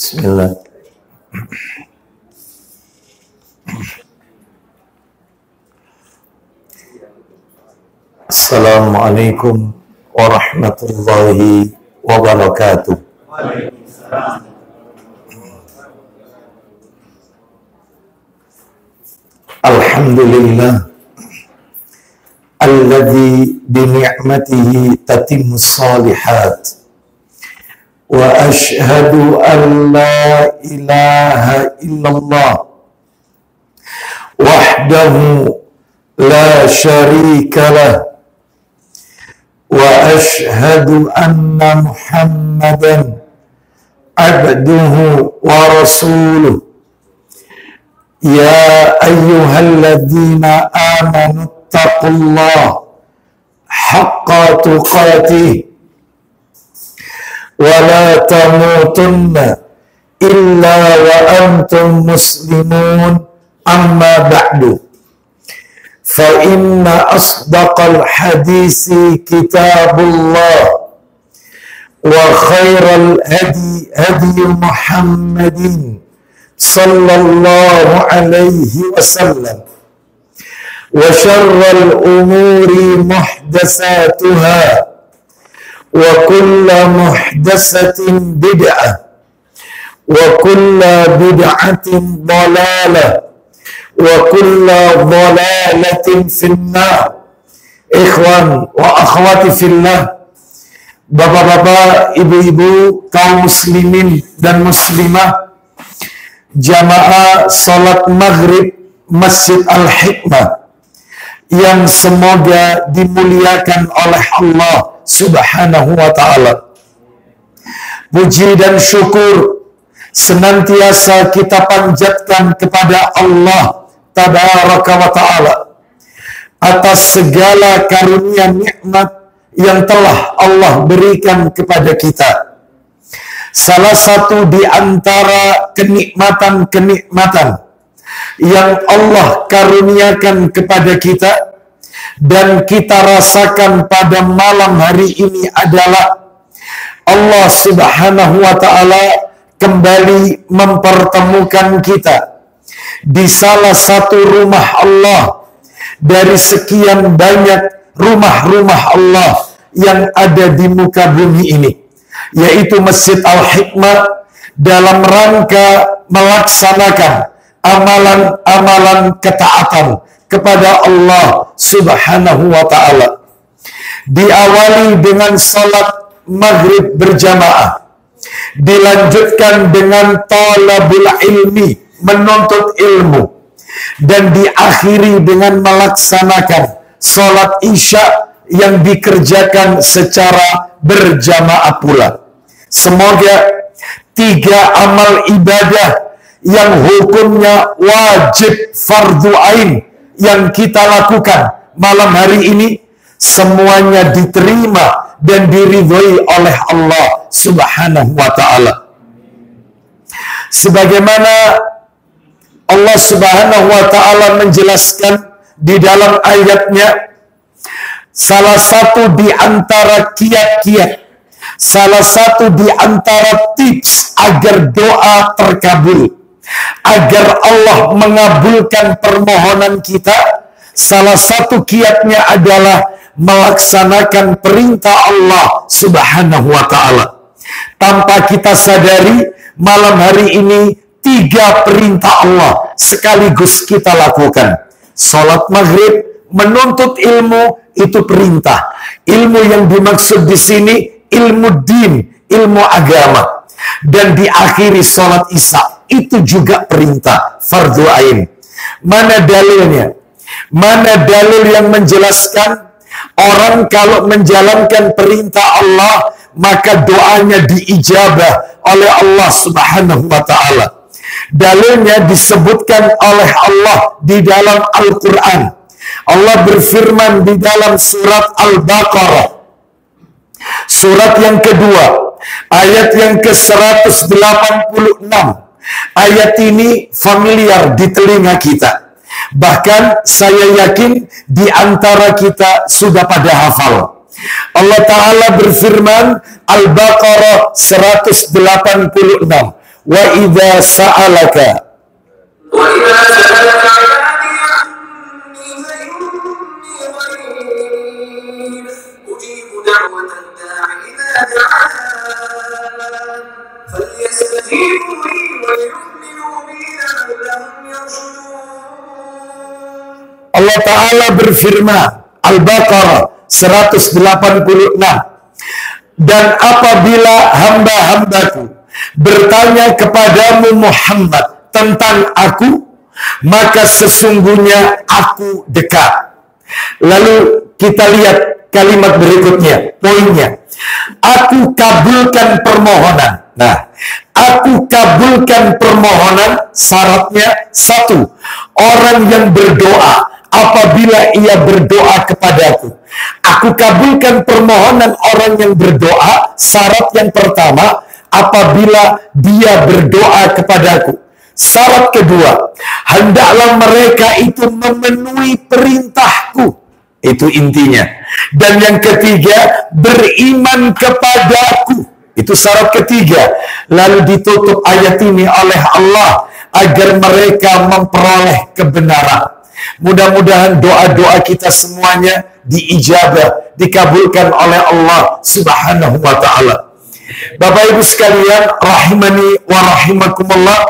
Bismillah. Assalamualaikum warahmatullahi wabarakatuh. Alhamdulillah alladzi bi ni'matihi tatimmus shalihat. Wa ashhadu an la ilaha illallah wahdahu la syarika lah wa ashhadu anna Muhammadan abduhu wa rasuluh. Ya ayyuhalladzina amanu taqullaha haqqa tuqatih wa la tamutunna illa wa antum muslimun, amma ba'du. Fa inna asdaqal hadisi kitabullah wa khairal hadi hadi Muhammadin sallallahu alaihi wasallam wa syarral umuri muhdatsatuha wa kulla muhdatsatin bid'ah wa kulla bid'atin dhalalah wa kulla dhalalatin finnar. Ikhwan wa akhwati fillah, bapak-bapak, ibu-ibu, kaum muslimin dan muslimah, jamaah salat maghrib Masjid Al-Hikmah yang semoga dimuliakan oleh Allah Subhanahu wa ta'ala. Puji dan syukur senantiasa kita panjatkan kepada Allah Tabaraka wa ta'ala atas segala karunia nikmat yang telah Allah berikan kepada kita. Salah satu di antara kenikmatan-kenikmatan yang Allah karuniakan kepada kita dan kita rasakan pada malam hari ini adalah Allah Subhanahu wa ta'ala kembali mempertemukan kita di salah satu rumah Allah dari sekian banyak rumah-rumah Allah yang ada di muka bumi ini, yaitu Masjid Al-Hikmah, dalam rangka melaksanakan amalan-amalan ketaatan kepada Allah Subhanahu wa ta'ala. Diawali dengan salat maghrib berjamaah, dilanjutkan dengan talabul ilmi, menuntut ilmu, dan diakhiri dengan melaksanakan salat isya yang dikerjakan secara berjamaah pula. Semoga tiga amal ibadah yang hukumnya wajib fardu ain yang kita lakukan malam hari ini semuanya diterima dan diridhoi oleh Allah Subhanahu wa ta'ala. Sebagaimana Allah Subhanahu wa ta'ala menjelaskan di dalam ayatnya, salah satu di antara kiat-kiat, salah satu di antara tips agar doa terkabul, agar Allah mengabulkan permohonan kita, salah satu kiatnya adalah melaksanakan perintah Allah Subhanahu wa ta'ala. Tanpa kita sadari, malam hari ini tiga perintah Allah sekaligus kita lakukan. Salat maghrib, menuntut ilmu, itu perintah. Ilmu yang dimaksud di sini ilmu din, ilmu agama. Dan diakhiri salat isya, itu juga perintah fardhu ain. Mana dalilnya? Mana dalil yang menjelaskan orang kalau menjalankan perintah Allah maka doanya diijabah oleh Allah Subhanahu wa ta'ala? Dalilnya disebutkan oleh Allah di dalam Al-Quran. Allah berfirman di dalam surat Al-Baqarah, surat yang kedua, ayat yang ke-186. Ayat ini familiar di telinga kita. Bahkan saya yakin di antara kita sudah pada hafal. Allah Ta'ala berfirman, Al-Baqarah 186, wa idza sa'alaka Allah Ta'ala berfirman, Al-Baqarah 186, dan apabila hamba-hambaku bertanya kepadamu Muhammad tentang aku, maka sesungguhnya aku dekat. Lalu kita lihat kalimat berikutnya, poinnya. Aku kabulkan permohonan. Nah, aku kabulkan permohonan, syaratnya satu, orang yang berdoa apabila ia berdoa kepadaku. Aku kabulkan permohonan orang yang berdoa, syarat yang pertama, apabila dia berdoa kepadaku. Syarat kedua, hendaklah mereka itu memenuhi perintahku. Itu intinya. Dan yang ketiga, beriman kepadaku. Itu syarat ketiga. Lalu ditutup ayat ini oleh Allah agar mereka memperoleh kebenaran. Mudah-mudahan doa-doa kita semuanya diijabah, dikabulkan oleh Allah Subhanahu wa Ta'ala. Bapak Ibu sekalian, rahimani wa rahimakumullah,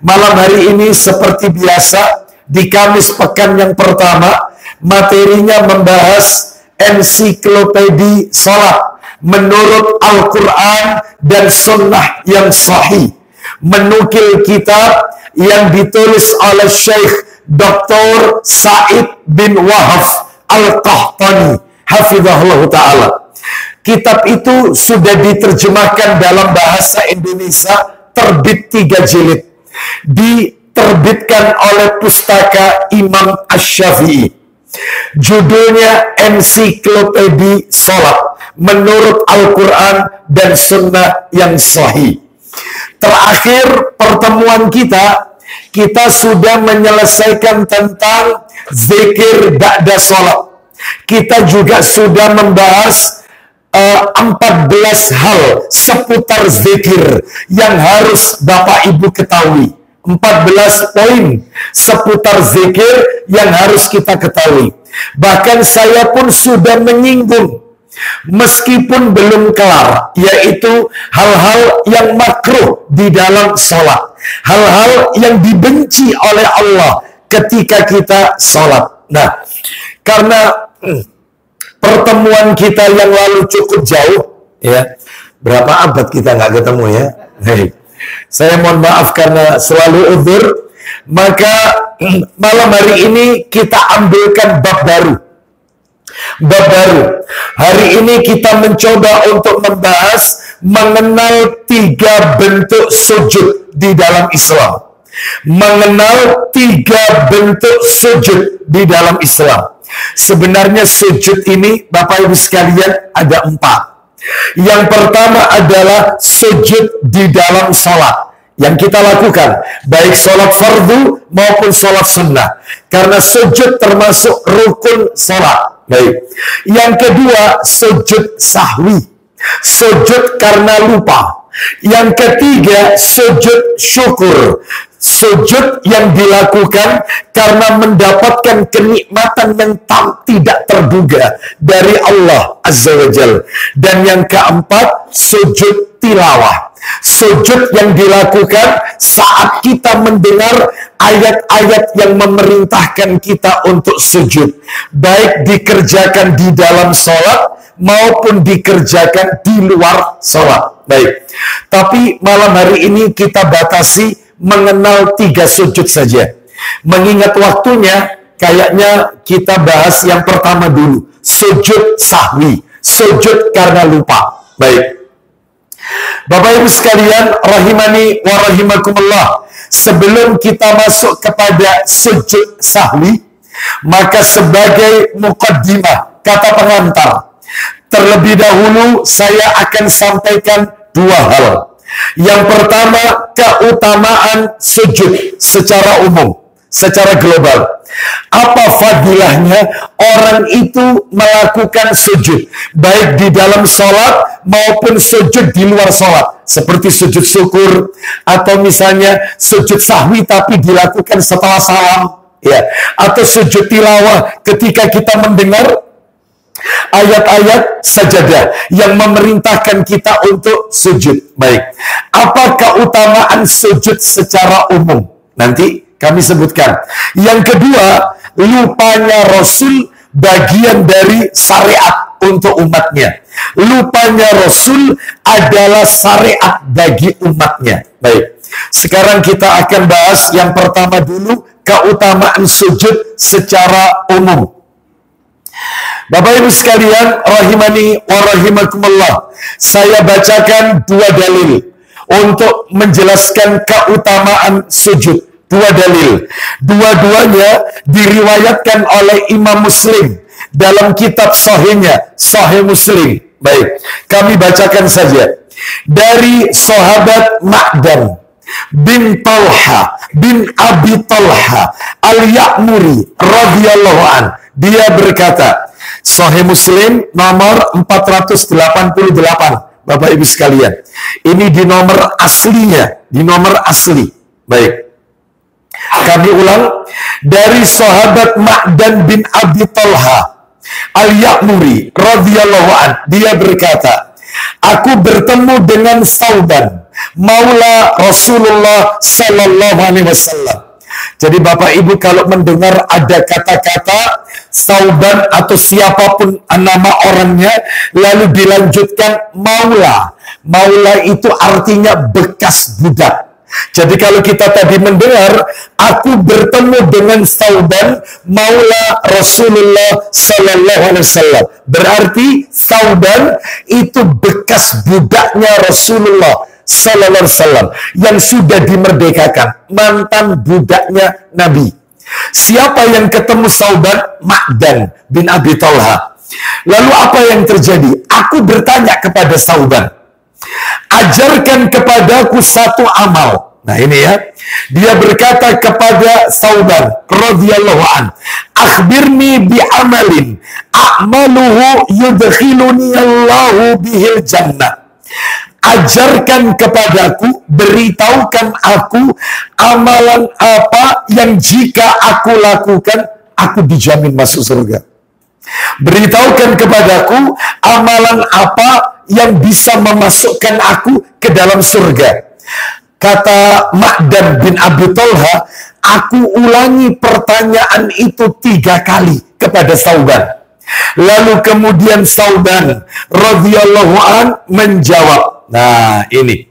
malam hari ini seperti biasa di Kamis pekan yang pertama, materinya membahas ensiklopedi sholat menurut Al-Quran dan Sunnah yang sahih, menukil kitab yang ditulis oleh Syekh Dr. Said bin Wahab Al-Qahtani hafizahullah ta'ala. Kitab itu sudah diterjemahkan dalam bahasa Indonesia, terbit 3 jilid, diterbitkan oleh Pustaka Imam Asy-Syafi'i. Judulnya Ensiklopedi Salat menurut Al-Quran dan Sunnah yang sahih. Terakhir pertemuan kita sudah menyelesaikan tentang zikir ba'da sholat. Kita juga sudah membahas 14 hal seputar zikir yang harus Bapak Ibu ketahui. 14 poin seputar zikir yang harus kita ketahui. Bahkan saya pun sudah menyinggung, meskipun belum kelar, yaitu hal-hal yang makruh di dalam sholat, hal-hal yang dibenci oleh Allah ketika kita sholat. Nah, karena pertemuan kita yang lalu cukup jauh, ya, berapa abad kita nggak ketemu ya. Hey. Saya mohon maaf karena selalu uzur, maka malam hari ini kita ambilkan bab baru. Bab baru. Hari ini kita mencoba untuk membahas mengenal 3 bentuk sujud di dalam Islam. Mengenal 3 bentuk sujud di dalam Islam. Sebenarnya sujud ini, Bapak Ibu sekalian, ada 4. Yang pertama adalah sujud di dalam sholat yang kita lakukan, baik sholat fardu maupun sholat sunnah, karena sujud termasuk rukun sholat. Baik. Yang kedua, sujud sahwi, sujud karena lupa. Yang ketiga, sujud syukur, sujud yang dilakukan karena mendapatkan kenikmatan yang tidak terduga dari Allah Azza wa Jalla. Dan yang keempat, sujud tilawah, sujud yang dilakukan saat kita mendengar ayat-ayat yang memerintahkan kita untuk sujud, baik dikerjakan di dalam sholat maupun dikerjakan di luar sholat. Baik, tapi malam hari ini kita batasi mengenal 3 sujud saja. Mengingat waktunya, kayaknya kita bahas yang pertama dulu, sujud sahwi, sujud karena lupa. Baik, Bapak Ibu sekalian, rahimani wa rahimakumullah, sebelum kita masuk kepada sujud sahwi, maka sebagai muqaddimah, kata pengantar, terlebih dahulu saya akan sampaikan 2 hal. Yang pertama, keutamaan sujud secara umum, secara global. Apa fadilahnya orang itu melakukan sujud, baik di dalam sholat maupun sujud di luar sholat, seperti sujud syukur atau misalnya sujud sahwi tapi dilakukan setelah salam, ya, atau sujud tilawah ketika kita mendengar ayat-ayat sajadah yang memerintahkan kita untuk sujud. Baik, apa keutamaan sujud secara umum? Nanti kami sebutkan. Yang kedua, lupanya Rasul bagian dari syariat untuk umatnya. Lupanya Rasul adalah syariat bagi umatnya. Baik, sekarang kita akan bahas yang pertama dulu, keutamaan sujud secara umum. Bapak Ibu sekalian, rahimani wa rahimakumullah, saya bacakan dua dalil untuk menjelaskan keutamaan sujud. Dua dalil. Dua-duanya diriwayatkan oleh Imam Muslim dalam kitab sahihnya, Sahih Muslim. Baik, kami bacakan saja. Dari sahabat Ma'dan bin Talha bin Abi Talha Al-Ya'muri radhiyallahu an, dia berkata, Sahih Muslim nomor 488, Bapak Ibu sekalian. Ini di nomor aslinya, di nomor asli. Baik, kami ulang. Dari sahabat Ma'dan bin Abi Talha Al-Ya'muri radhiyallahu an, dia berkata, aku bertemu dengan Sauban, maula Rasulullah sallallahu alaihi wasallam. Jadi Bapak Ibu kalau mendengar ada kata-kata Sauban atau siapapun nama orangnya lalu dilanjutkan maula, maula itu artinya bekas budak. Jadi kalau kita tadi mendengar aku bertemu dengan Sauban maula Rasulullah sallallahu alaihi wasallam, berarti Sauban itu bekas budaknya Rasulullah sallallahu alaihi wasallam yang sudah dimerdekakan, mantan budaknya Nabi. Siapa yang ketemu Sauban? Ma'dan bin Abi Talha. Lalu apa yang terjadi? Aku bertanya kepada Sauban, ajarkan kepadaku satu amal. Nah ini ya, dia berkata kepada Sauban radhiyallahu an, akhbirni bi amalin a'maluhu yudkhiluni Allahu bihil jannah. Ajarkan kepadaku, beritahukan aku amalan apa yang jika aku lakukan aku dijamin masuk surga. Beritahukan kepadaku amalan apa yang bisa memasukkan aku ke dalam surga. Kata Ma'dan bin Abi Talha, aku ulangi pertanyaan itu 3 kali kepada Sauban. Lalu kemudian Sauban radhiyallahu an menjawab. Nah ini,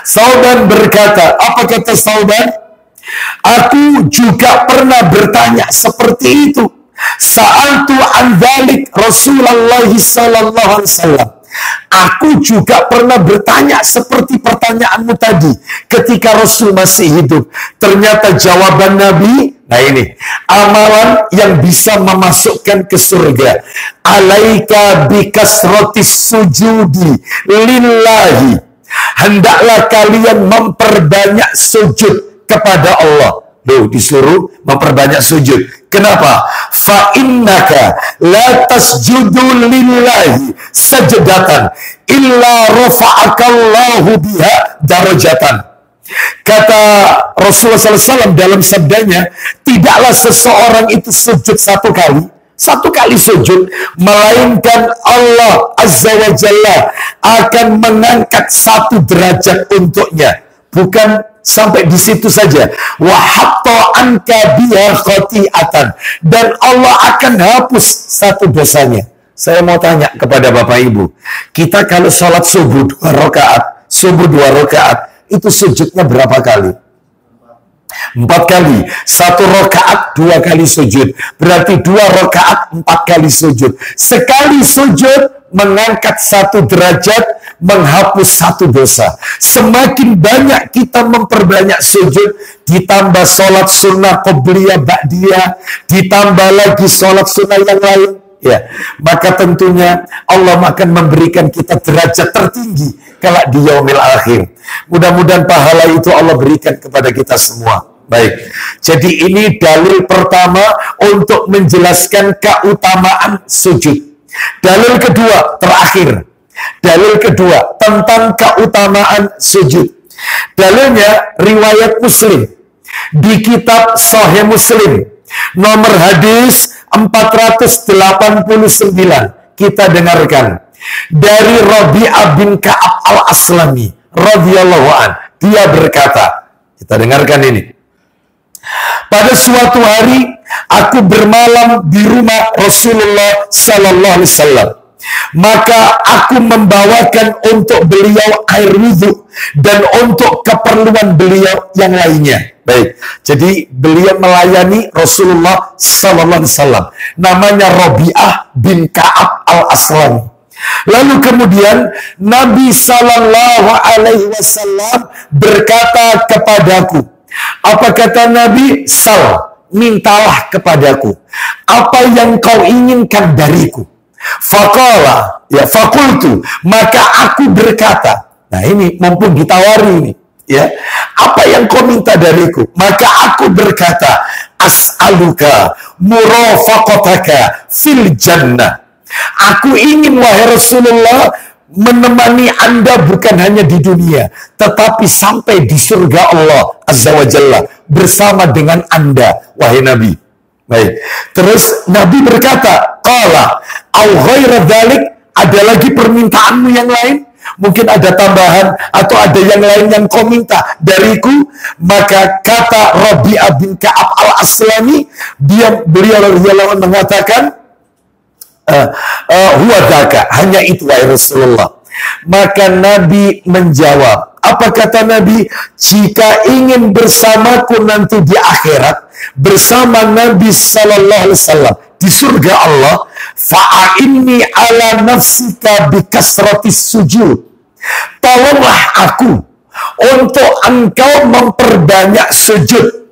Sauban berkata, apa kata Sauban? Aku juga pernah bertanya seperti itu. Sa'altu an dzalik Rasulullah sallallahu alaihi wasallam. Aku juga pernah bertanya seperti pertanyaanmu tadi ketika Rasul masih hidup. Ternyata jawaban Nabi, nah ini, amalan yang bisa memasukkan ke surga. Alaika bikasrotis sujudi lillahi. Hendaklah kalian memperbanyak sujud kepada Allah. Loh, disuruh memperbanyak sujud. Kenapa? Fa innaka la tasjudu lillahi sajdatan illa rafa'akallahu biha darajatan. Kata Rasulullah SAW dalam sabdanya, tidaklah seseorang itu sujud satu kali sujud, melainkan Allah Azza wa Jalla akan mengangkat 1 derajat untuknya. Bukan sampai di situ saja. Wa hatta anka biha khati'atan, dan Allah akan hapus 1 dosanya. Saya mau tanya kepada Bapak Ibu, kita kalau sholat subuh 2 rakaat, subuh 2 rakaat, itu sujudnya berapa kali? 4 kali. 1 rakaat 2 kali sujud, berarti 2 rakaat 4 kali sujud. Sekali sujud mengangkat 1 derajat, menghapus 1 dosa. Semakin banyak kita memperbanyak sujud, ditambah sholat sunnah qobliyah ba'diyah, ditambah lagi sholat sunnah yang lain, ya, maka tentunya Allah akan memberikan kita derajat tertinggi kelak di yaumil akhir. Mudah-mudahan pahala itu Allah berikan kepada kita semua. Baik, jadi ini dalil pertama untuk menjelaskan keutamaan sujud. Dalil kedua, terakhir. Dalil kedua, tentang keutamaan sujud. Dalilnya, riwayat Muslim. Di kitab Sahih Muslim, nomor hadis 489. Kita dengarkan. Dari Rabi'ah bin Ka'ab al-Aslami, radhiyallahu an. Dia berkata, kita dengarkan ini. Pada suatu hari, aku bermalam di rumah Rasulullah Sallallahu Alaihi Wasallam. Maka aku membawakan untuk beliau air wudhu dan untuk keperluan beliau yang lainnya. Baik, jadi beliau melayani Rasulullah Sallallahu Alaihi Wasallam. Namanya Rabi'ah bin Ka'ab al-Aslami. Lalu kemudian Nabi Sallallahu Alaihi Wasallam berkata kepadaku. Apa kata Nabi? Sal, mintalah kepadaku. Apa yang kau inginkan dariku? Faqala, ya fakultu. Maka aku berkata. Nah ini mumpung ditawari ini. Ya, apa yang kau minta dariku? Maka aku berkata, as'aluka murafaqataka fil jannah. Aku ingin wahai Rasulullah menemani Anda bukan hanya di dunia, tetapi sampai di surga Allah Azza wa Jalla bersama dengan Anda, wahai Nabi. Baik. Terus Nabi berkata, qala au ghaira dzalik, ada lagi permintaanmu yang lain? Mungkin ada tambahan atau ada yang lain yang kau minta dariku? Maka kata Rabi'ah bin Ka'ab al-Aslami, beliau mengatakan, huwa dzaka, hanya itu wahai Rasulullah. Maka Nabi menjawab, apa kata Nabi? Jika ingin bersamaku nanti di akhirat bersama Nabi Sallallahu Alaihi Wasallam di surga Allah, fa'inni ala nafsika bikasratis sujud. Tolonglah aku untuk engkau memperbanyak sujud.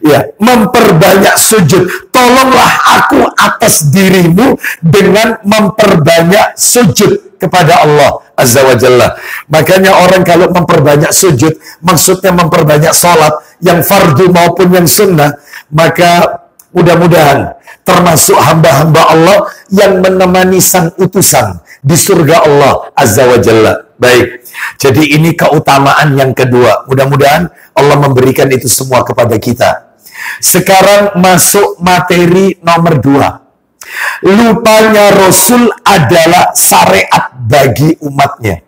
Ya, memperbanyak sujud. Tolonglah aku atas dirimu dengan memperbanyak sujud kepada Allah Azza wa Jalla. Makanya orang kalau memperbanyak sujud, maksudnya memperbanyak sholat, yang fardu maupun yang sunnah, maka mudah-mudahan termasuk hamba-hamba Allah yang menemani sang utusan di surga Allah Azza wa Jalla. Baik, jadi ini keutamaan yang kedua. Mudah-mudahan Allah memberikan itu semua kepada kita. Sekarang masuk materi nomor 2. Lupanya Rasul adalah syariat bagi umatnya.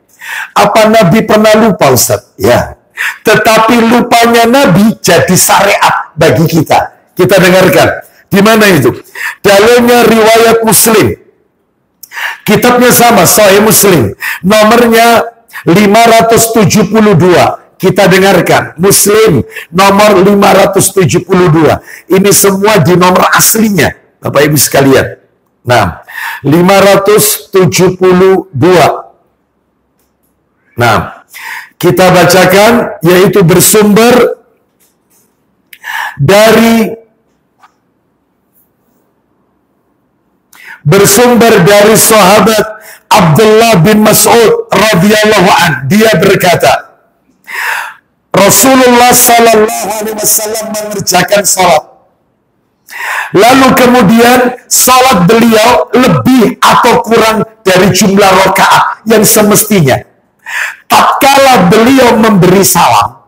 Apa Nabi pernah lupa, Ustaz? Ya. Tetapi lupanya Nabi jadi syariat bagi kita. Kita dengarkan. Di mana itu? Dalilnya riwayat Muslim. Kitabnya sama, Sahih Muslim. Nomornya 572. Kita dengarkan, Muslim nomor 572. Ini semua di nomor aslinya, Bapak Ibu sekalian. Nah, 572. Nah, kita bacakan, yaitu bersumber dari sahabat Abdullah bin Mas'ud radhiyallahu an. Dia berkata, Rasulullah Sallallahu Alaihi Wasallam mengerjakan salat. Lalu kemudian salat beliau lebih atau kurang dari jumlah rakaat yang semestinya. Tatkala beliau memberi salam,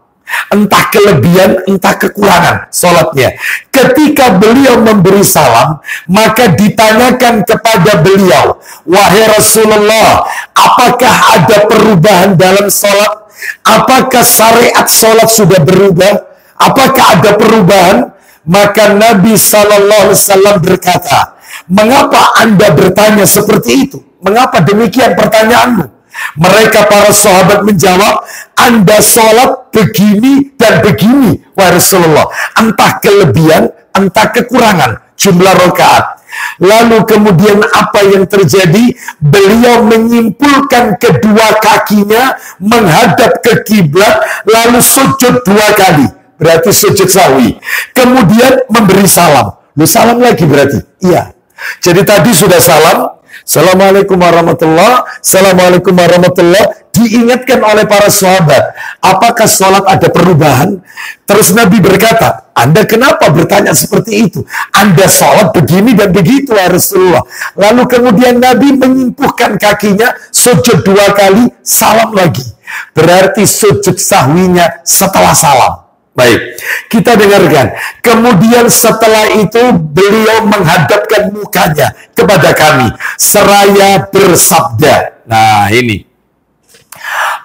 entah kelebihan, entah kekurangan salatnya. Ketika beliau memberi salam, maka ditanyakan kepada beliau, wahai Rasulullah, apakah ada perubahan dalam salat? Apakah syariat sholat sudah berubah? Apakah ada perubahan? Maka Nabi Sallallahu Alaihi Wasallam berkata, mengapa Anda bertanya seperti itu? Mengapa demikian pertanyaanmu? Mereka para sahabat menjawab, Anda sholat begini dan begini, wahai Rasulullah. Entah kelebihan, entah kekurangan jumlah rakaat. Lalu kemudian apa yang terjadi? Beliau menyimpulkan kedua kakinya menghadap ke kiblat, lalu sujud 2 kali. Berarti sujud sahwi. Kemudian memberi salam. Lu salam lagi berarti? Iya. Jadi tadi sudah salam. Assalamualaikum warahmatullahi. Assalamualaikum warahmatullahi. diingatkan oleh para sahabat, apakah sholat ada perubahan? Terus Nabi berkata, Anda kenapa bertanya seperti itu? Anda sholat begini dan begitu ya Rasulullah. Lalu kemudian Nabi menyimpuhkan kakinya, sujud 2 kali, salam lagi. Berarti sujud sahwinya setelah salam. Baik, kita dengarkan. Kemudian setelah itu beliau menghadapkan mukanya kepada kami seraya bersabda. Nah ini.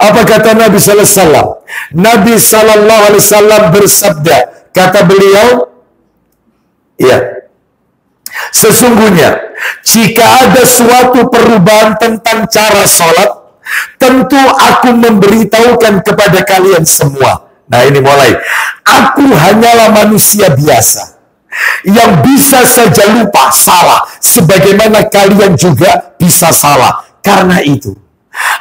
Apa kata Nabi Sallallahu Alaihi Wasallam? Nabi Sallallahu Alaihi Wasallam bersabda. Kata beliau, ya, sesungguhnya jika ada suatu perubahan tentang cara sholat, tentu aku memberitahukan kepada kalian semua. Nah ini mulai. Aku hanyalah manusia biasa yang bisa saja lupa, salah, sebagaimana kalian juga bisa salah. Karena itu,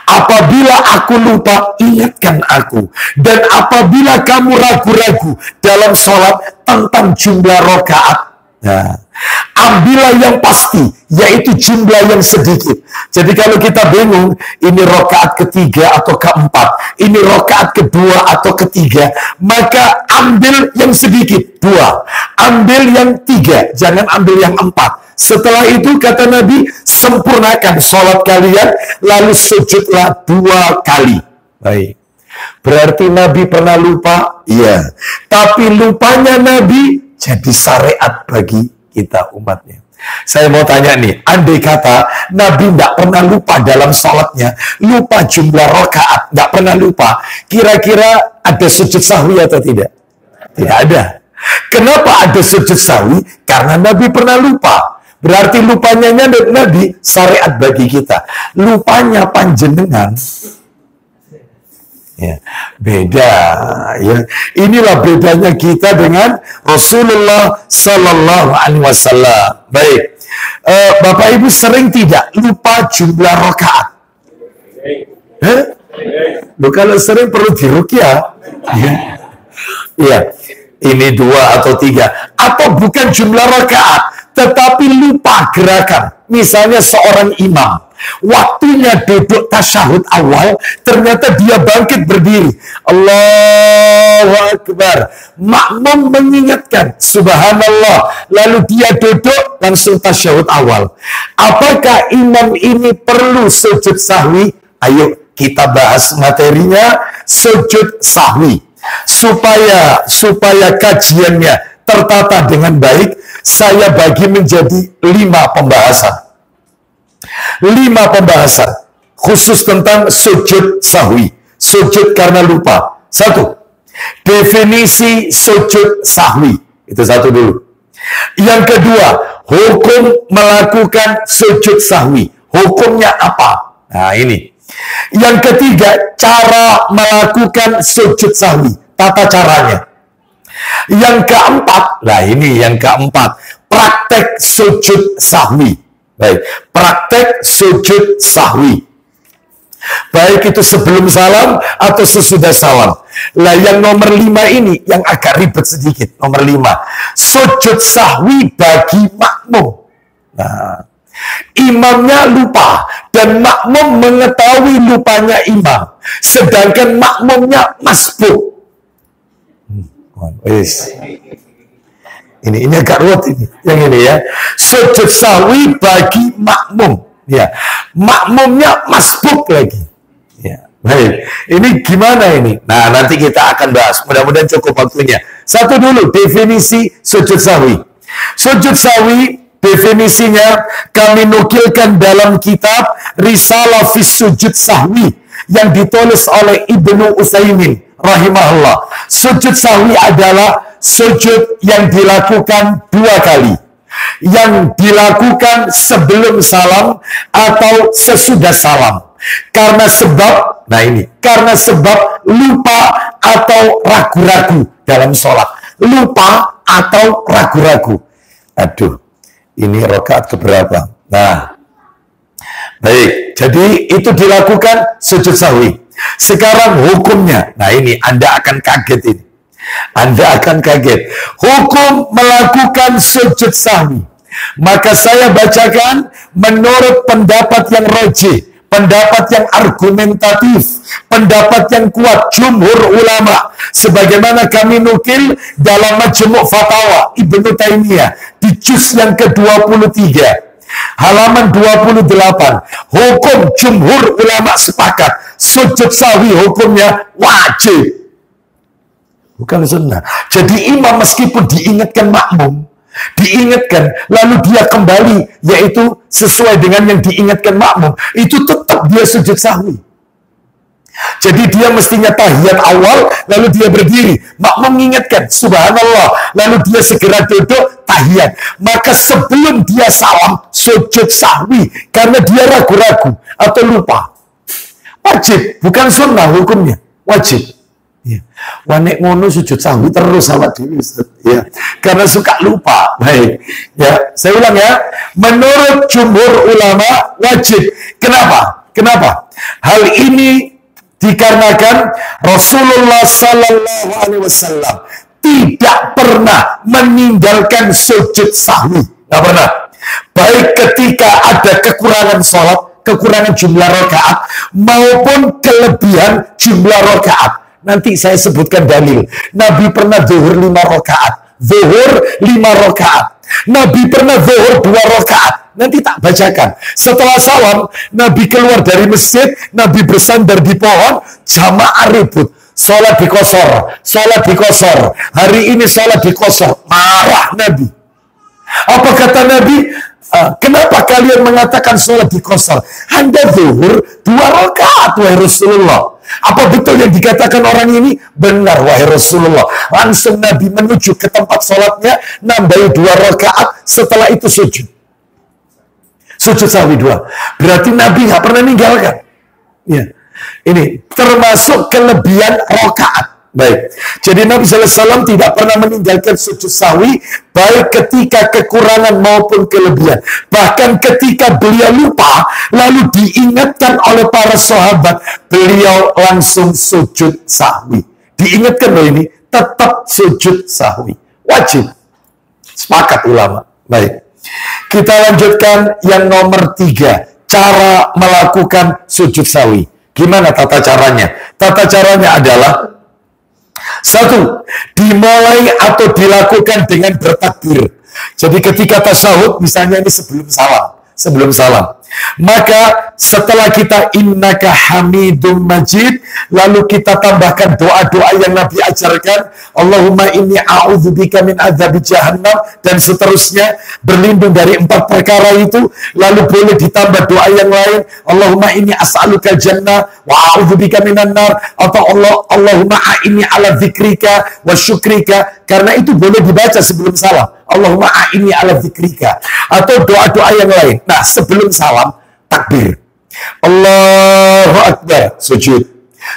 apabila aku lupa, ingatkan aku. Dan apabila kamu ragu-ragu dalam sholat tentang jumlah rakaat, nah, ambillah yang pasti, yaitu jumlah yang sedikit. Jadi kalau kita bingung, ini rakaat ketiga atau keempat, ini rakaat kedua atau ketiga, maka ambil yang sedikit, 2. Ambil yang 3, jangan ambil yang 4. Setelah itu kata Nabi, sempurnakan sholat kalian, lalu sujudlah 2 kali. Baik. Berarti Nabi pernah lupa? Iya. Tapi lupanya Nabi jadi syariat bagi kita umatnya. Saya mau tanya nih, andai kata Nabi tidak pernah lupa dalam sholatnya, lupa jumlah rakaat, tidak pernah lupa, kira-kira ada sujud sahwi atau tidak? Tidak ada. Kenapa ada sujud sahwi? Karena Nabi pernah lupa. Berarti lupanya Nabi syariat bagi kita. Lupanya panjenengan, ya, beda, ya. Inilah bedanya kita dengan Rasulullah Sallallahu Alaihi Wasallam. Baik, Bapak Ibu sering tidak lupa jumlah rakaat? Kalau sering perlu diruqyah. Ya, ini 2 atau 3, atau bukan jumlah rakaat, tetapi lupa gerakan. Misalnya seorang imam, waktunya duduk tasyahud awal, ternyata dia bangkit berdiri. Allahu Akbar. Makmum mengingatkan, subhanallah. Lalu dia duduk, langsung tasyahud awal. Apakah imam ini perlu sujud sahwi? Ayo kita bahas materinya, sujud sahwi. Supaya kajiannya tertata dengan baik, saya bagi menjadi 5 pembahasan. 5 pembahasan khusus tentang sujud sahwi, sujud karena lupa. 1, definisi sujud sahwi, itu 1 dulu. Yang kedua, hukum melakukan sujud sahwi, hukumnya apa? Nah ini. Yang ketiga, cara melakukan sujud sahwi, tata caranya. Yang keempat, nah ini yang keempat, praktek sujud sahwi. Baik, praktek sujud sahwi. Baik itu sebelum salam atau sesudah salam. Lah yang nomor 5 ini yang agak ribet sedikit. Nomor 5, sujud sahwi bagi makmum. Nah, imamnya lupa dan makmum mengetahui lupanya imam, sedangkan makmumnya masbuk. Ini agak ruwet ini. Yang ini ya. Sujud sahwi bagi makmum. Ya. Makmumnya masbuk lagi. Ya. Baik. Ini gimana ini? Nah, nanti kita akan bahas. Mudah-mudahan cukup waktunya. 1 dulu definisi sujud sahwi. Sujud sahwi definisinya kami nukilkan dalam kitab Risalah Fis Sujud Sahwi yang ditulis oleh Ibnu Utsaimin rahimahullah. Sujud sahwi adalah sujud yang dilakukan 2 kali. Yang dilakukan sebelum salam atau sesudah salam. Karena sebab, nah ini, karena sebab lupa atau ragu-ragu dalam sholat. Lupa atau ragu-ragu. Aduh, ini rakaat keberapa? Nah, baik, jadi itu dilakukan sujud sahwi. Sekarang hukumnya, nah ini Anda akan kaget ini. Anda akan kaget. Hukum melakukan sujud sahwi. Maka saya bacakan menurut pendapat yang rajih, pendapat yang argumentatif, pendapat yang kuat jumhur ulama, sebagaimana kami nukil dalam Majmu' Fatawa Ibnu Taimiyah di juz yang ke-23 halaman 28, hukum jumhur ulama sepakat sujud sahwi hukumnya wajib, bukan sunnah. Jadi imam meskipun diingatkan makmum, diingatkan lalu dia kembali, yaitu sesuai dengan yang diingatkan makmum, itu tetap dia sujud sahwi. Jadi dia mestinya tahiyat awal, lalu dia berdiri, makmum mengingatkan subhanallah, lalu dia segera duduk tahiyat. Maka sebelum dia salam sujud sahwi, karena dia ragu-ragu atau lupa. Wajib, bukan sunnah hukumnya, wajib. Ya. Wanek ngono sujud sahwi terus awak dhewe, ya. Karena suka lupa. Baik. Ya, saya ulang ya. Menurut jumhur ulama wajib. Kenapa? Kenapa? Hal ini dikarenakan Rasulullah sallallahu alaihi wasallam tidak pernah meninggalkan sujud sahwi. Enggak pernah. Baik ketika ada kekurangan sholat, kekurangan jumlah rakaat maupun kelebihan jumlah rakaat. Nanti saya sebutkan dalil. Nabi pernah zuhur 5 rakaat. Zuhur 5 rakaat. Nabi pernah zuhur 2 rakaat. Nanti tak bacakan. Setelah salam, Nabi keluar dari masjid, Nabi bersandar di pohon, jamaah ribut. Sholat dikosor, sholat dikosor. Hari ini sholat dikosor. Marah Nabi. Apa kata Nabi? Kenapa kalian mengatakan sholat dikosor? Anda zuhur 2 rakaat, wahai Rasulullah. Apa betul yang dikatakan orang ini? Benar, wahai Rasulullah. Langsung Nabi menuju ke tempat sholatnya, nambahi 2 rakaat, setelah itu sujud. Sujud sahwi 2. Berarti Nabi nggak pernah meninggalkan. Ya. Ini termasuk kelebihan rakaat. Baik. Jadi Nabi SAW tidak pernah meninggalkan sujud sahwi, baik ketika kekurangan maupun kelebihan. Bahkan ketika beliau lupa, lalu diingatkan oleh para sahabat, beliau langsung sujud sahwi. Diingatkan loh ini, tetap sujud sahwi. Wajib. Sepakat ulama. Baik. Kita lanjutkan yang nomor 3. Cara melakukan sujud sahwi. Gimana tata caranya? Tata caranya adalah 1. Dimulai atau dilakukan dengan bertakbir. Jadi ketika tasyahud, misalnya ini sebelum salam. Maka setelah kita innaka hamidum majid, lalu kita tambahkan doa-doa yang Nabi ajarkan, Allahumma inni a'udzubika min adzabi jahannam, dan seterusnya, berlindung dari 4 perkara itu. Lalu boleh ditambah doa yang lain, Allahumma inni as'aluka jannah wa a'udzubika minan nar, atau Allahumma a'inni ala dzikrika wa syukrika. Karena itu boleh dibaca sebelum salam, Allahumma a'inni ala dzikrika, atau doa-doa yang lain. Nah, sebelum salam takbir, Allahu Akbar, sujud.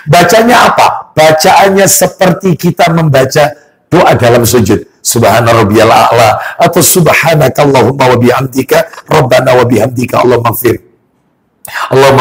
Bacanya apa? Bacaannya seperti kita membaca doa dalam sujud. Subhana rabbiyal a'la, atau subhanakallahumma wa bihamdika rabbana wa bihamdika Allahumma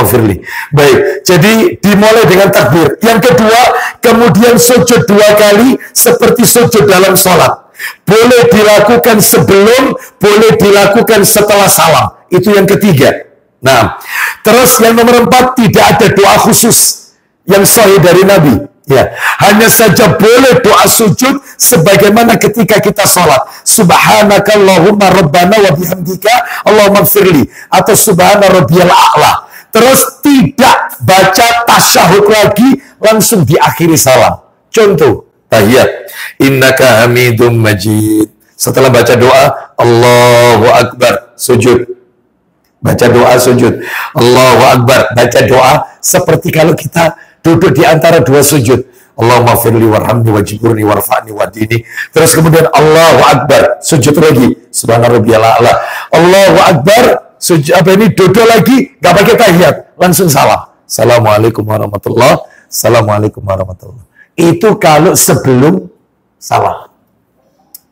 firli. Baik, jadi dimulai dengan takbir. Yang kedua, kemudian sujud 2 kali seperti sujud dalam sholat. Boleh dilakukan sebelum, boleh dilakukan setelah salam. Itu yang ketiga. Nah, terus yang nomor 4, tidak ada doa khusus yang sahih dari Nabi. Ya, hanya saja boleh doa sujud sebagaimana ketika kita sholat. Subhanakallahumma rabbana wa bihamdika Allahumma firli, atau subhana rabbiyal a'la. Terus tidak baca tasyahud lagi, langsung diakhiri salam. Contoh, tahiyat, innaka hamidum majid. Setelah baca doa, Allahu Akbar, sujud. Baca doa sujud, Allahu Akbar, baca doa seperti kalau kita duduk di antara 2 sujud. Allahumma firli warhamni wajburni warfa'ni wadini. Terus kemudian Allahu Akbar, sujud lagi, subhana rabbiyal a'la. Allahu Akbar, sujud duduk lagi, gak pakai tahiyat, langsung salam. Assalamualaikum warahmatullahi wabarakatuh. Assalamualaikum warahmatullahi wabarakatuh. Itu kalau sebelum salam.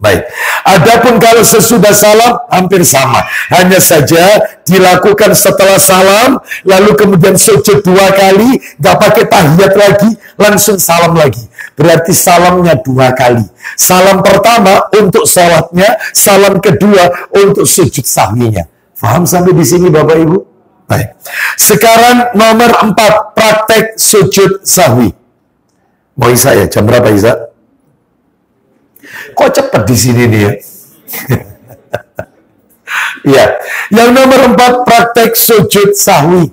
Baik. Adapun kalau sesudah salam hampir sama. Hanya saja dilakukan setelah salam, lalu kemudian sujud 2 kali, gak pakai tahiyat lagi, langsung salam lagi. Berarti salamnya 2 kali. Salam pertama untuk salatnya, salam kedua untuk sujud sahwinya. Paham sampai di sini Bapak Ibu? Baik. Sekarang nomor 4, praktek sujud sahwi. Mau Isa ya? Jam berapa Isa? Kok cepat di sini nih ya? Ya, yang nomor 4, praktek sujud sahwi.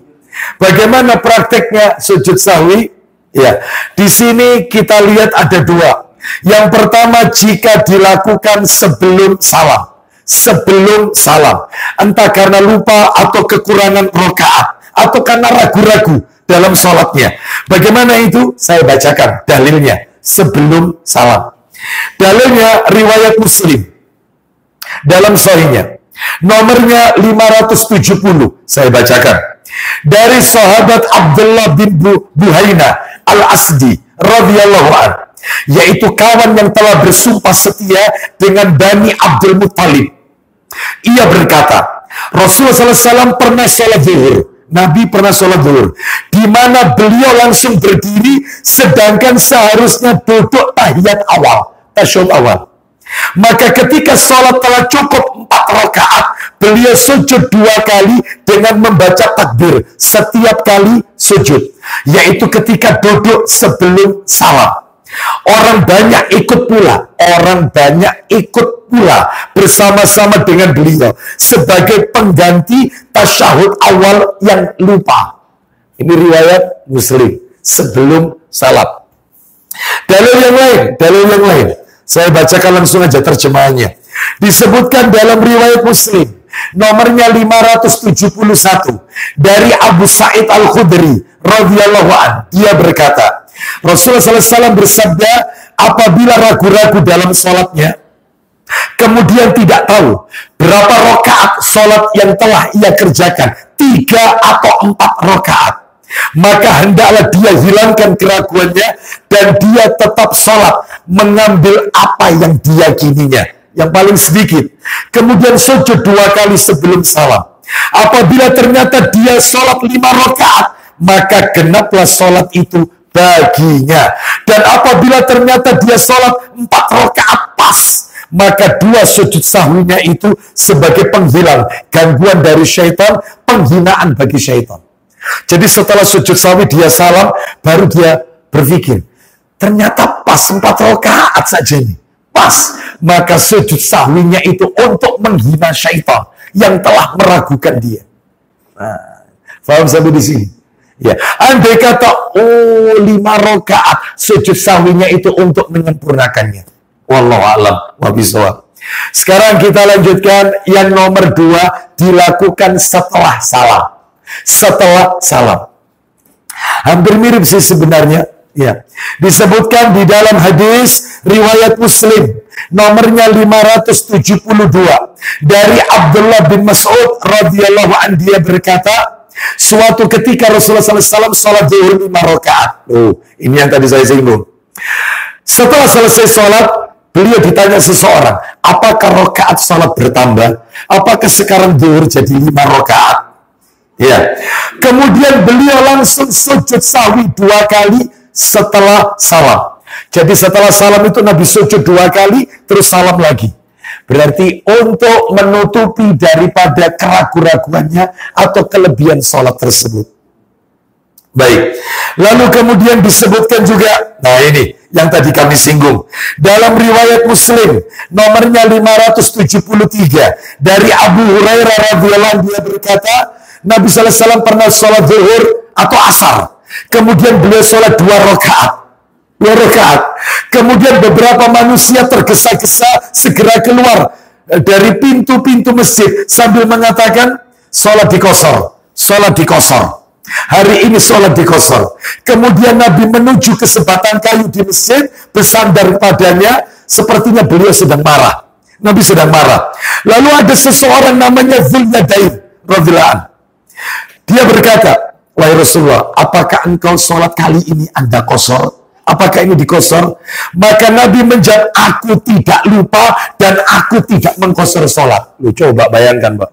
Bagaimana prakteknya sujud sahwi? Ya, di sini kita lihat ada 2. Yang pertama, jika dilakukan sebelum salam. Sebelum salam. Entah karena lupa atau kekurangan rakaat. Atau karena ragu-ragu dalam sholatnya. Bagaimana itu? Saya bacakan dalilnya. Sebelum salam. Dalilnya riwayat Muslim. Dalam sahihnya. Nomornya 570. Saya bacakan. Dari sahabat Abdullah bin Buhaina al-Asdi radhiyallahu anhu, yaitu kawan yang telah bersumpah setia dengan Bani Abdul Muttalib. Ia berkata, Rasulullah SAW pernah sholat zuhur. Nabi pernah sholat zuhur, di mana beliau langsung berdiri, sedangkan seharusnya duduk tahiyat awal, tasyahud awal. Maka ketika sholat telah cukup 4 rakaat, beliau sujud 2 kali dengan membaca takbir setiap kali sujud, yaitu ketika duduk sebelum salam. Orang banyak ikut pula, bersama-sama dengan beliau sebagai pengganti tasyahud awal yang lupa. Ini riwayat Muslim sebelum salam. Dalil yang lain. Saya bacakan langsung aja terjemahannya. Disebutkan dalam riwayat Muslim, nomornya 571, dari Abu Sa'id Al-Khudri radhiyallahu anhu. Dia berkata, Rasulullah SAW bersabda, apabila ragu-ragu dalam sholatnya, kemudian tidak tahu berapa rakaat sholat yang telah ia kerjakan, 3 atau 4 rakaat, maka hendaklah dia hilangkan keraguannya dan dia tetap sholat, mengambil apa yang diyakininya, yang paling sedikit. Kemudian sujud 2 kali sebelum salam. Apabila ternyata dia sholat 5 rakaat, maka genaplah sholat itu baginya. Dan apabila ternyata dia sholat 4 rakaat pas, maka 2 sujud sahwinya itu sebagai penghilang gangguan dari syaitan, penghinaan bagi syaitan. Jadi setelah sujud sahwi dia salam, baru dia berpikir, ternyata pas 4 rakaat saja ini, pas. Maka sujud sahwinya itu untuk menghina syaitan yang telah meragukan dia. Nah, paham sampai di sini? Ya, andai kata 5 rakaat, sujud sahwinya itu untuk menyempurnakannya. Wallahu a'lam wa bishawab. Sekarang kita lanjutkan yang nomor 2, dilakukan setelah salam. Setelah salam. Hampir mirip sih sebenarnya. Ya. Disebutkan di dalam hadis riwayat Muslim nomornya 572 dari Abdullah bin Mas'ud radhiyallahu anhu. Dia berkata, suatu ketika Rasulullah SAW sholat zuhur 5 rakaat. Ini yang tadi saya singgung. Setelah selesai sholat, beliau ditanya seseorang, apakah rakaat sholat bertambah? Apakah sekarang zuhur jadi 5 rakaat? Ya. Kemudian beliau langsung sujud sahwi 2 kali setelah salam. Jadi setelah salam itu Nabi sujud 2 kali, terus salam lagi. Berarti untuk menutupi daripada keraguan-raguannya atau kelebihan sholat tersebut. Baik. Lalu kemudian disebutkan juga, nah ini yang tadi kami singgung. Dalam riwayat Muslim, nomornya 573, dari Abu Hurairah radhiyallahu anhu, dia berkata, Nabi SAW pernah sholat zuhur atau asar. Kemudian beliau sholat 2 rakaat. 2 rakaat. Kemudian beberapa manusia tergesa-gesa segera keluar dari pintu-pintu masjid sambil mengatakan, sholat dikosor. Sholat dikosor. Hari ini sholat dikosor. Kemudian Nabi menuju ke sebatang kayu di masjid, bersandar padanya, sepertinya beliau sedang marah. Nabi sedang marah. Lalu ada seseorang namanya Dzul-Yadain radhiyallahu anhu. Dia berkata, wahai Rasulullah, apakah engkau sholat kali ini Anda kosor? Apakah ini dikosor? Maka Nabi menjawab, aku tidak lupa dan aku tidak mengkosor sholat. Lu coba bayangkan, Pak.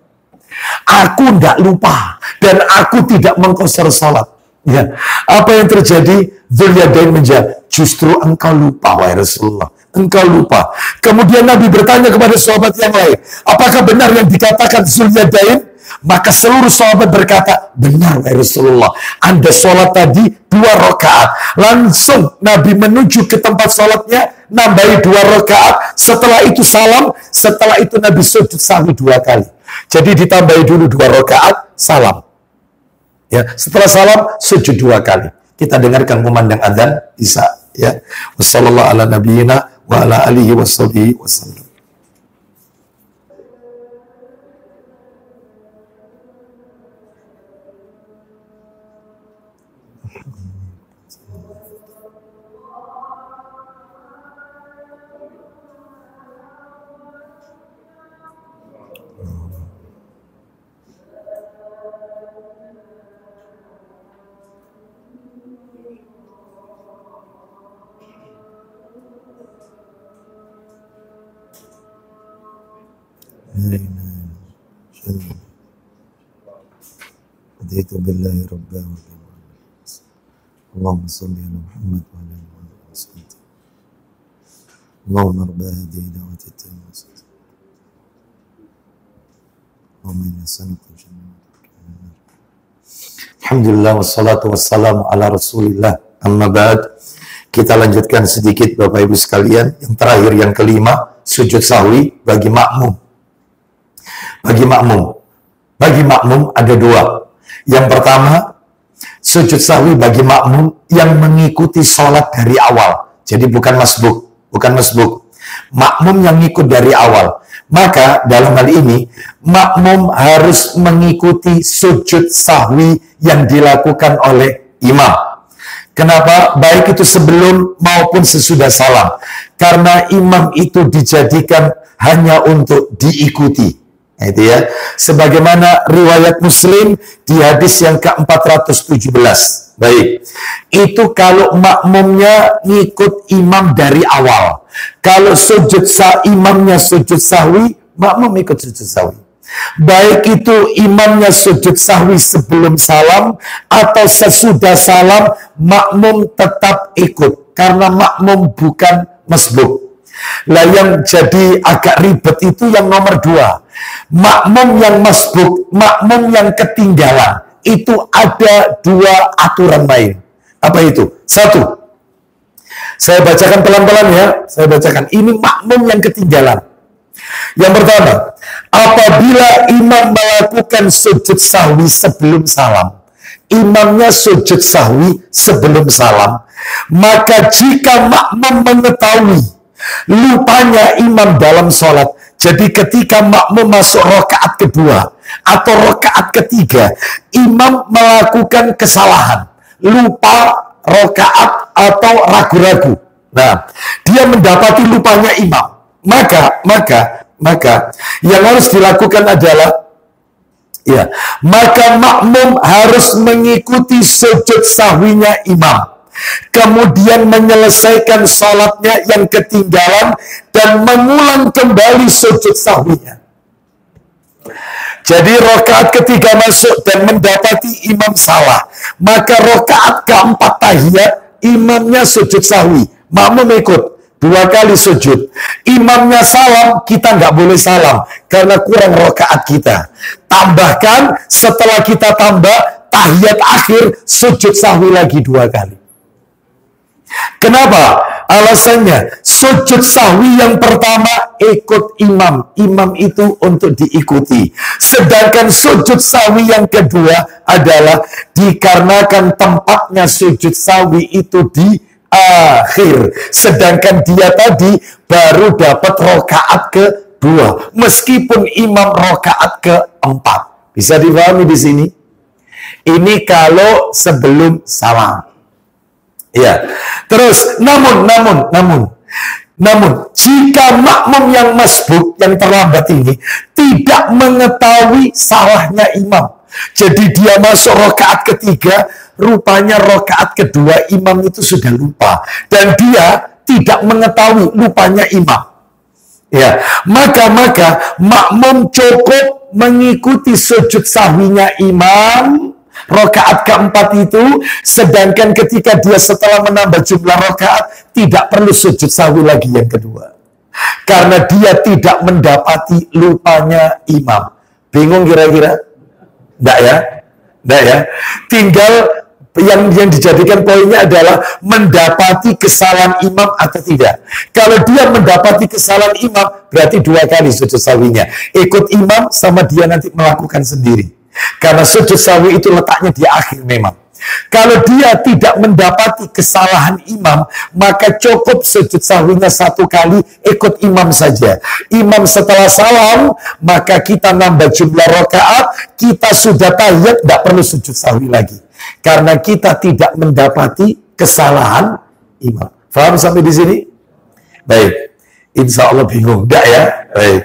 Aku tidak lupa dan aku tidak mengkosor sholat. Ya. Apa yang terjadi? Dzul-Yadain menjawab, justru engkau lupa, wahai Rasulullah. Engkau lupa. Kemudian Nabi bertanya kepada sahabat yang lain, apakah benar yang dikatakan Dzul-Yadain? Maka seluruh sahabat berkata, benar ya Rasulullah, Anda sholat tadi 2 rakaat. Langsung Nabi menuju ke tempat sholatnya, nambahi 2 rakaat. Setelah itu salam, setelah itu Nabi sujud sahwi 2 kali. Jadi ditambahi dulu 2 rakaat, salam. Ya, setelah salam sujud 2 kali. Kita dengarkan memandang adzan Isya. Ya, wassallallahu ala nabiyyina wa ala alihi washabihi wasallam. Raditu billahi rabban wa Allahumma salli ala Muhammad wa ala ali Muhammad. Allahumma rabb hadhihi da'wati tammah. Allahumma inna nas'aluka al-jannah. Alhamdulillah wassalatu wassalamu ala Rasulillah. Amma ba'd. Kita lanjutkan sedikit Bapak Ibu sekalian. Yang terakhir, yang kelima, sujud sahwi bagi makmum. Bagi makmum ada 2. Yang pertama, sujud sahwi bagi makmum yang mengikuti sholat dari awal. Jadi bukan masbuk. Makmum yang ngikut dari awal. Maka dalam hal ini, makmum harus mengikuti sujud sahwi yang dilakukan oleh imam. Kenapa? Baik itu sebelum maupun sesudah salam. Karena imam itu dijadikan hanya untuk diikuti. Itu ya, sebagaimana riwayat Muslim di hadis yang ke-417. Baik, itu kalau makmumnya ngikut imam dari awal. Kalau imamnya sujud sahwi, makmum ikut sujud sahwi. Baik itu imamnya sujud sahwi sebelum salam atau sesudah salam, makmum tetap ikut karena makmum bukan masbuk. Lah yang jadi agak ribet itu yang nomor 2. Makmum yang masbuk, makmum yang ketinggalan. Itu ada 2 aturan main. Apa itu? 1. Saya bacakan pelan-pelan ya. Saya bacakan. Ini makmum yang ketinggalan. Yang pertama, apabila imam melakukan sujud sahwi sebelum salam, imamnya sujud sahwi sebelum salam, maka jika makmum mengetahui lupanya imam dalam sholat, jadi ketika makmum masuk rakaat kedua atau rakaat ketiga, imam melakukan kesalahan, lupa rakaat atau ragu-ragu. Nah, dia mendapati lupanya imam. Maka yang harus dilakukan adalah maka makmum harus mengikuti sujud sahwinya imam. Kemudian menyelesaikan sholatnya yang ketinggalan dan mengulang kembali sujud sahwinya. Jadi rakaat ketiga masuk dan mendapati imam salah, maka rakaat keempat tahiyat imamnya sujud sahwi, makmum ikut 2 kali sujud. Imamnya salam, kita nggak boleh salam karena kurang rakaat kita. Tambahkan setelah kita tambah tahiyat akhir sujud sahwi lagi 2 kali. Kenapa? Alasannya, sujud sahwi yang pertama ikut imam. Imam itu untuk diikuti. Sedangkan sujud sahwi yang kedua adalah dikarenakan tempatnya sujud sahwi itu di akhir. Sedangkan dia tadi baru dapat rakaat kedua. Meskipun imam rakaat keempat. Bisa dipahami di sini? Ini kalau sebelum salam. Ya, terus namun jika makmum yang masbuk yang terlambat ini tidak mengetahui salahnya imam, jadi dia masuk rakaat ketiga, rupanya rakaat kedua imam itu sudah lupa dan dia tidak mengetahui lupanya imam. Ya, maka makmum cukup mengikuti sujud sahwinya imam rakaat keempat itu, sedangkan ketika dia setelah menambah jumlah rakaat tidak perlu sujud sahwi lagi yang kedua karena dia tidak mendapati lupanya imam. Bingung kira-kira? Enggak ya? Enggak ya? Tinggal yang dijadikan poinnya adalah mendapati kesalahan imam atau tidak. Kalau dia mendapati kesalahan imam, berarti 2 kali sujud sahwinya. Ikut imam sama dia nanti melakukan sendiri. Karena sujud sahwi itu letaknya di akhir memang. Kalau dia tidak mendapati kesalahan imam, maka cukup sujud sahwinya 1 kali, ikut imam saja. Imam setelah salam, maka kita nambah jumlah rakaat, kita sudah tahiyat, tidak perlu sujud sahwi lagi. Karena kita tidak mendapati kesalahan imam. Faham sampai di sini? Baik. Insya Allah bingung, tidak ya? Baik.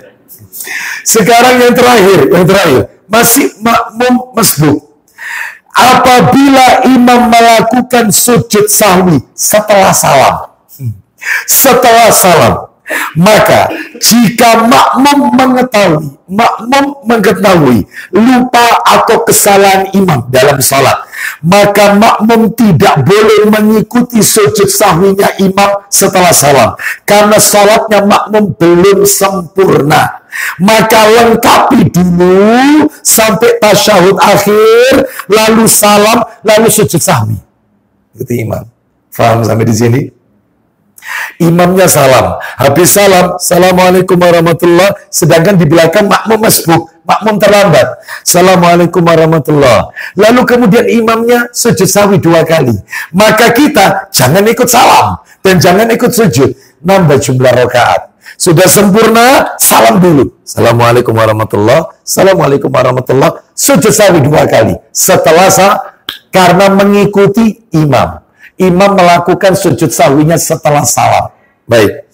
Sekarang yang terakhir. Masih makmum masbuk. Apabila imam melakukan sujud sahwi setelah salam, maka jika makmum mengetahui lupa atau kesalahan imam dalam sholat, maka makmum tidak boleh mengikuti sujud sahwinya imam setelah salam, karena sholatnya makmum belum sempurna. Maka lengkapi dulu sampai tasyahud akhir, lalu salam, lalu sujud sahwi. Itu imam. Faham sampai di sini? Imamnya salam, habis salam, assalamualaikum warahmatullah, sedangkan di belakang makmum masbuk, makmum terlambat, assalamualaikum warahmatullah, lalu kemudian imamnya sujud sahwi 2 kali, maka kita jangan ikut salam dan jangan ikut sujud, nambah jumlah rakaat. Sudah sempurna, salam dulu, assalamualaikum warahmatullah, assalamualaikum warahmatullah, sujud sahwi 2 kali setelah karena mengikuti imam. Imam melakukan sujud sahwinya setelah salam. Baik.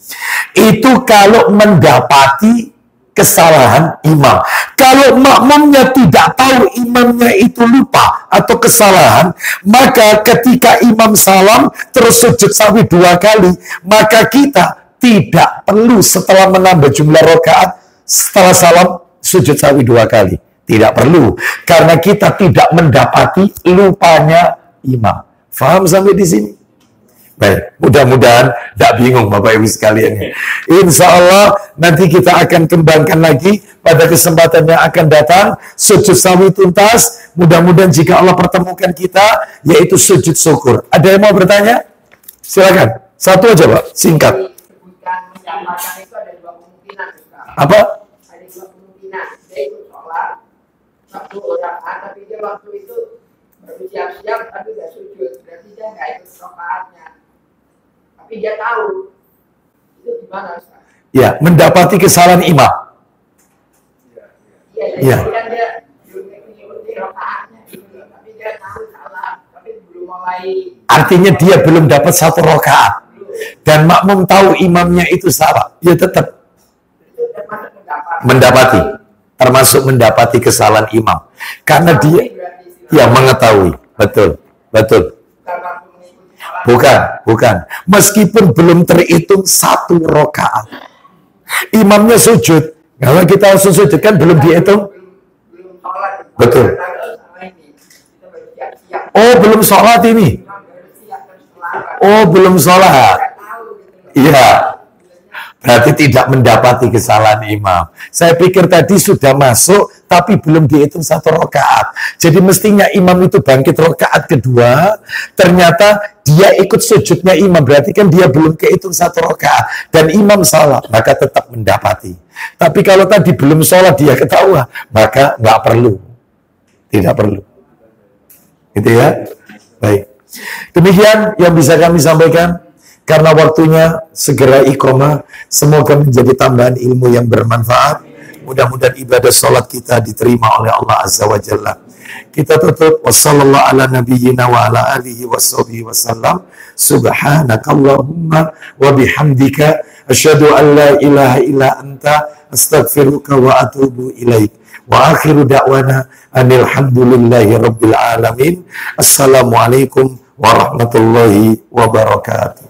Itu kalau mendapati kesalahan imam. Kalau makmumnya tidak tahu imamnya itu lupa atau kesalahan, maka ketika imam salam terus sujud sahwi 2 kali, maka kita tidak perlu setelah menambah jumlah rakaat setelah salam sujud sahwi 2 kali. Tidak perlu. Karena kita tidak mendapati lupanya imam. Faham sampai di sini? Baik, mudah-mudahan tidak bingung Bapak Ibu sekalian. Insya Allah nanti kita akan kembangkan lagi pada kesempatan yang akan datang. Sujud sahwi tuntas. Mudah-mudahan jika Allah pertemukan kita, yaitu sujud syukur. Ada yang mau bertanya? Silakan. Satu aja Pak, singkat. Itu ada 2 kemungkinan. Apa? Ada 2 kemungkinan. Dia ikut sholat, satu rakaat, tapi dia waktu itu baru siap-siap, tapi tidak sujud. Berarti dia nggak ikut rakaatnya. Tapi dia tahu. Itu gimana, Ustaz? Ya, mendapati kesalahan imam. Iya, kan dia belum mengikuti rakaatnya, tapi dia tahu salah, tapi belum mulai. Artinya dia belum dapat 1 rakaat. Dan makmum tahu imamnya itu salah, dia tetap mendapati, termasuk mendapati kesalahan imam, karena dia mengetahui. Betul. Bukan. Meskipun belum terhitung 1 rakaat, imamnya sujud, kalau kita langsung sujud kan belum dihitung. Betul. Oh, belum sholat ini. Oh, belum sholat. Iya. Berarti tidak mendapati kesalahan imam. Saya pikir tadi sudah masuk, tapi belum dihitung 1 rakaat. Jadi mestinya imam itu bangkit rakaat kedua, ternyata dia ikut sujudnya imam. Berarti kan dia belum kehitung 1 rakaat. Dan imam salah, maka tetap mendapati. Tapi kalau tadi belum sholat, dia ketahuan, maka nggak perlu. Tidak perlu. Gitu ya? Baik. Demikian yang bisa kami sampaikan, karena waktunya segera iqamah. Semoga menjadi tambahan ilmu yang bermanfaat. Mudah-mudahan ibadah sholat kita diterima oleh Allah Azza wa Jalla. Kita tutup. Wassallallahu ala nabiyyina wa ala alihi wa sahbihi wasallam. Subhanakallahumma wa bihamdika asyhadu an la ilaha illa anta astaghfiruka wa atubu ilaik. Wa akhiru da'wana anilhamdulillahi rabbil alamin. Assalamualaikum warahmatullahi wabarakatuh.